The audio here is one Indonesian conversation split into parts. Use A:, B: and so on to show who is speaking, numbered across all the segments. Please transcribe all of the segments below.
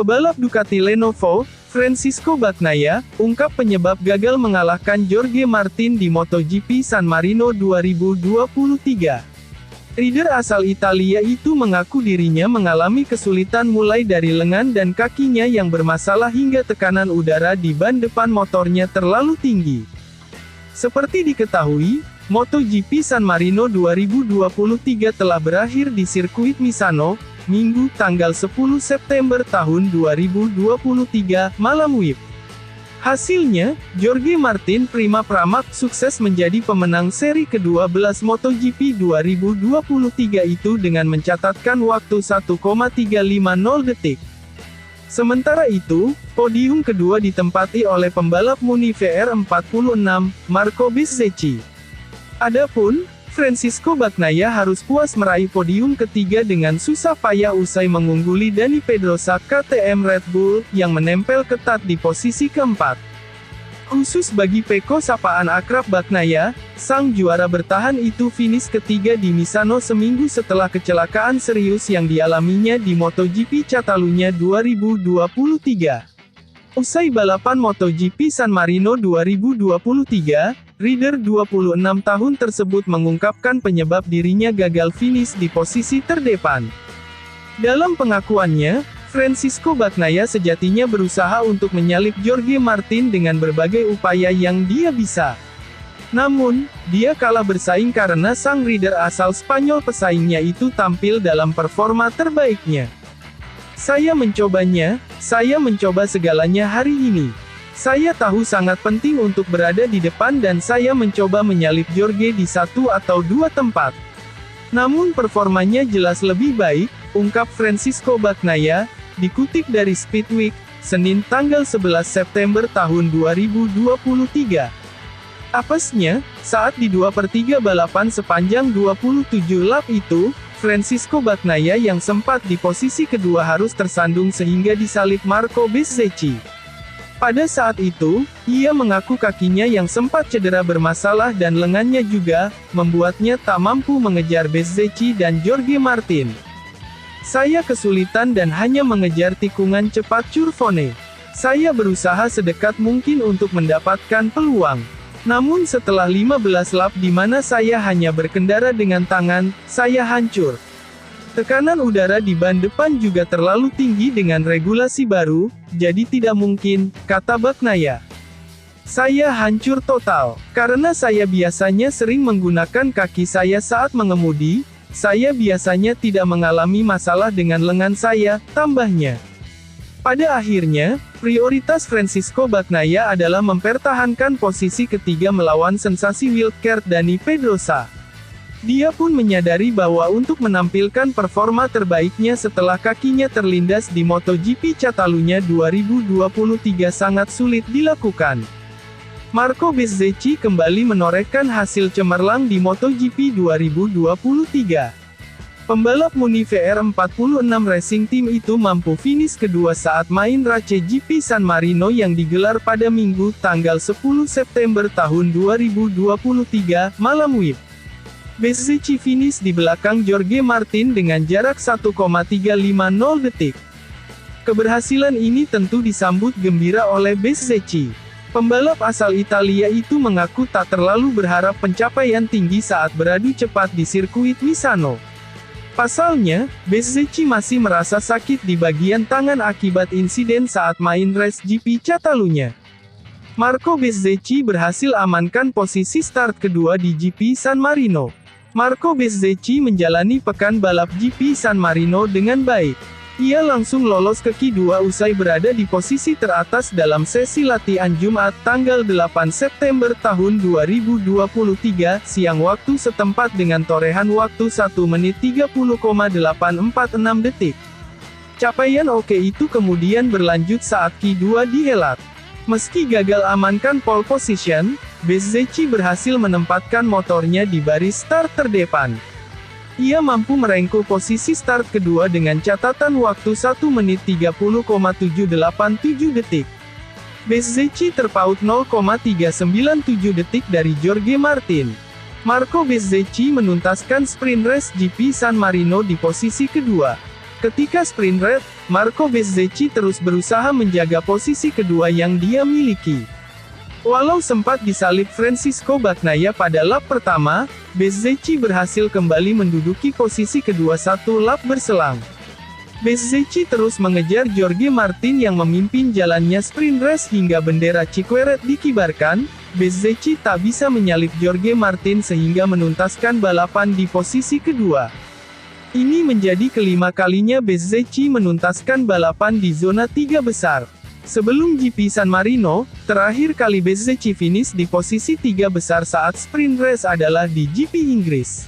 A: Pebalap Ducati Lenovo, Francisco Bagnaia, ungkap penyebab gagal mengalahkan Jorge Martin di MotoGP San Marino 2023. Rider asal Italia itu mengaku dirinya mengalami kesulitan mulai dari lengan dan kakinya yang bermasalah hingga tekanan udara di ban depan motornya terlalu tinggi. Seperti diketahui, MotoGP San Marino 2023 telah berakhir di sirkuit Misano, Minggu tanggal 10 September tahun 2023, malam WIB. Hasilnya, Jorge Martin Prima Pramac sukses menjadi pemenang seri ke-12 MotoGP 2023 itu dengan mencatatkan waktu 1,350 detik. Sementara itu, podium kedua ditempati oleh pembalap Muni VR46, Marco Bezzecchi. Adapun Francisco Bagnaia harus puas meraih podium ketiga dengan susah payah usai mengungguli Dani Pedrosa KTM Red Bull, yang menempel ketat di posisi keempat. Khusus bagi Pecco sapaan akrab Bagnaia, sang juara bertahan itu finish ketiga di Misano seminggu setelah kecelakaan serius yang dialaminya di MotoGP Catalunya 2023. Usai balapan MotoGP San Marino 2023, rider 26 tahun tersebut mengungkapkan penyebab dirinya gagal finish di posisi terdepan. Dalam pengakuannya, Francisco Bagnaia sejatinya berusaha untuk menyalip Jorge Martin dengan berbagai upaya yang dia bisa. Namun, dia kalah bersaing karena sang rider asal Spanyol pesaingnya itu tampil dalam performa terbaiknya. Saya mencoba segalanya hari ini. Saya tahu sangat penting untuk berada di depan dan saya mencoba menyalip Jorge di satu atau dua tempat. Namun performanya jelas lebih baik, ungkap Francisco Bagnaia, dikutip dari Speedweek, Senin tanggal 11 September tahun 2023. Apesnya, saat di 2/3 balapan sepanjang 27 lap itu, Francisco Bagnaia yang sempat di posisi kedua harus tersandung sehingga disalip Marco Bezzecchi. Pada saat itu, ia mengaku kakinya yang sempat cedera bermasalah dan lengannya juga, membuatnya tak mampu mengejar Bezzecchi dan Jorge Martin. Saya kesulitan dan hanya mengejar tikungan cepat Curvone. Saya berusaha sedekat mungkin untuk mendapatkan peluang. Namun setelah 15 lap di mana saya hanya berkendara dengan tangan, saya hancur. Tekanan udara di ban depan juga terlalu tinggi dengan regulasi baru, jadi tidak mungkin, kata Bagnaia. Saya hancur total. Karena saya biasanya sering menggunakan kaki saya saat mengemudi, saya biasanya tidak mengalami masalah dengan lengan saya, tambahnya. Pada akhirnya, prioritas Francisco Bagnaia adalah mempertahankan posisi ketiga melawan sensasi wildcard Dani Pedrosa. Dia pun menyadari bahwa untuk menampilkan performa terbaiknya setelah kakinya terlindas di MotoGP Catalunya 2023 sangat sulit dilakukan. Marco Bezzecchi kembali menorehkan hasil cemerlang di MotoGP 2023. Pembalap Muni VR46 Racing Team itu mampu finish kedua saat main Race GP San Marino yang digelar pada Minggu tanggal 10 September tahun 2023, malam WIB. Bezzecchi finish di belakang Jorge Martin dengan jarak 1,350 detik. Keberhasilan ini tentu disambut gembira oleh Bezzecchi. Pembalap asal Italia itu mengaku tak terlalu berharap pencapaian tinggi saat beradu cepat di sirkuit Misano. Pasalnya, Bezzecchi masih merasa sakit di bagian tangan akibat insiden saat main Race GP Catalunya. Marco Bezzecchi berhasil amankan posisi start kedua di GP San Marino. Marco Bezzecchi menjalani pekan balap GP San Marino dengan baik. Ia langsung lolos ke Q2 usai berada di posisi teratas dalam sesi latihan Jumat tanggal 8 September tahun 2023, siang waktu setempat dengan torehan waktu 1 menit 30,846 detik. Capaian oke itu kemudian berlanjut saat Q2 dihelat. Meski gagal amankan pole position, Bezzecchi berhasil menempatkan motornya di baris start terdepan. Ia mampu merengkuh posisi start kedua dengan catatan waktu 1 menit 30,787 detik. Bezzecchi terpaut 0,397 detik dari Jorge Martin. Marco Bezzecchi menuntaskan sprint race GP San Marino di posisi kedua. Ketika sprint race, Marco Bezzecchi terus berusaha menjaga posisi kedua yang dia miliki. Walau sempat disalip Francisco Bagnaia pada lap pertama, Bezzecchi berhasil kembali menduduki posisi kedua satu lap berselang. Bezzecchi terus mengejar Jorge Martin yang memimpin jalannya sprint race hingga bendera Chiqueret dikibarkan. Bezzecchi tak bisa menyalip Jorge Martin sehingga menuntaskan balapan di posisi kedua. Ini menjadi kelima kalinya Bezzecchi menuntaskan balapan di zona 3 besar. Sebelum GP San Marino, terakhir kali Bezzecchi finish di posisi 3 besar saat sprint race adalah di GP Inggris.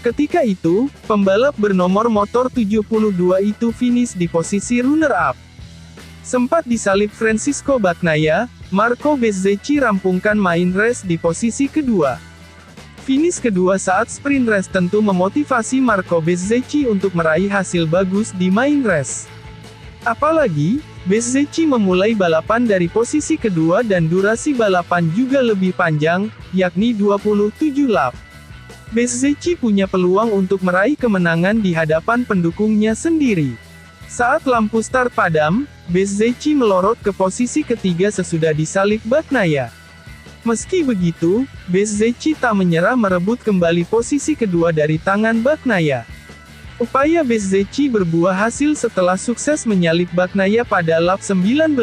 A: Ketika itu, pembalap bernomor motor 72 itu finish di posisi runner-up. Sempat disalip Francisco Bagnaia, Marco Bezzecchi rampungkan main race di posisi kedua. Finish kedua saat sprint race tentu memotivasi Marco Bezzecchi untuk meraih hasil bagus di main race. Apalagi, Bezzecchi memulai balapan dari posisi kedua dan durasi balapan juga lebih panjang, yakni 27 lap. Bezzecchi punya peluang untuk meraih kemenangan di hadapan pendukungnya sendiri. Saat lampu start padam, Bezzecchi melorot ke posisi ketiga sesudah disalip Bagnaia. Meski begitu, Bezzecchi tak menyerah merebut kembali posisi kedua dari tangan Bagnaia. Upaya Bezzecchi berbuah hasil setelah sukses menyalip Bagnaia pada lap 19.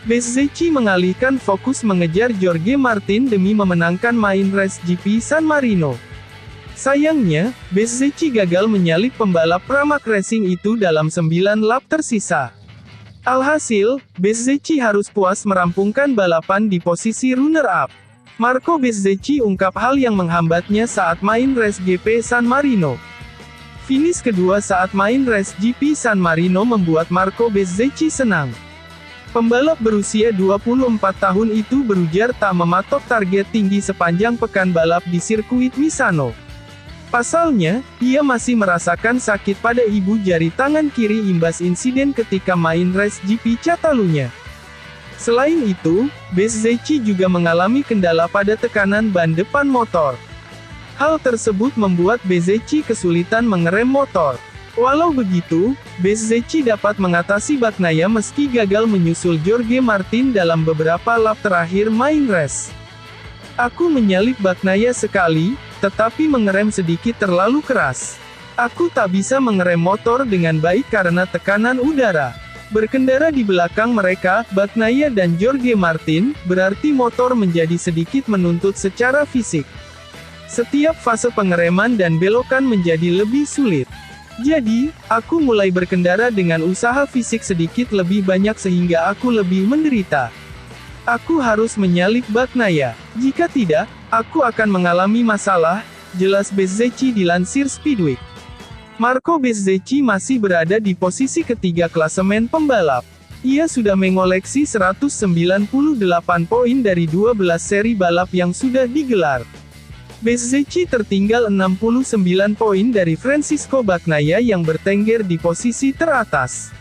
A: Bezzecchi mengalihkan fokus mengejar Jorge Martin demi memenangkan main race GP San Marino. Sayangnya, Bezzecchi gagal menyalip pembalap Pramac Racing itu dalam 9 lap tersisa. Alhasil, Bezzecchi harus puas merampungkan balapan di posisi runner-up. Marco Bezzecchi ungkap hal yang menghambatnya saat main race GP San Marino. Finish kedua saat main race GP San Marino membuat Marco Bezzecchi senang. Pembalap berusia 24 tahun itu berujar tak mematok target tinggi sepanjang pekan balap di sirkuit Misano. Pasalnya, ia masih merasakan sakit pada ibu jari tangan kiri imbas insiden ketika main race GP Catalunya. Selain itu, Bezzecchi juga mengalami kendala pada tekanan ban depan motor. Hal tersebut membuat Bezzecchi kesulitan mengerem motor. Walau begitu, Bezzecchi dapat mengatasi Bagnaia meski gagal menyusul Jorge Martin dalam beberapa lap terakhir main race. Aku menyalip Bagnaia sekali, tetapi mengerem sedikit terlalu keras. Aku tak bisa mengerem motor dengan baik karena tekanan udara. Berkendara di belakang mereka, Bagnaia dan Jorge Martin, berarti motor menjadi sedikit menuntut secara fisik. Setiap fase pengereman dan belokan menjadi lebih sulit. Jadi, aku mulai berkendara dengan usaha fisik sedikit lebih banyak sehingga aku lebih menderita. Aku harus menyalip Bagnaia. Jika tidak, aku akan mengalami masalah, jelas Bezzecchi dilansir Speedweek. Marco Bezzecchi masih berada di posisi ketiga klasemen pembalap. Ia sudah mengoleksi 198 poin dari 12 seri balap yang sudah digelar. Bezzecchi tertinggal 69 poin dari Francisco Bagnaia yang bertengger di posisi teratas.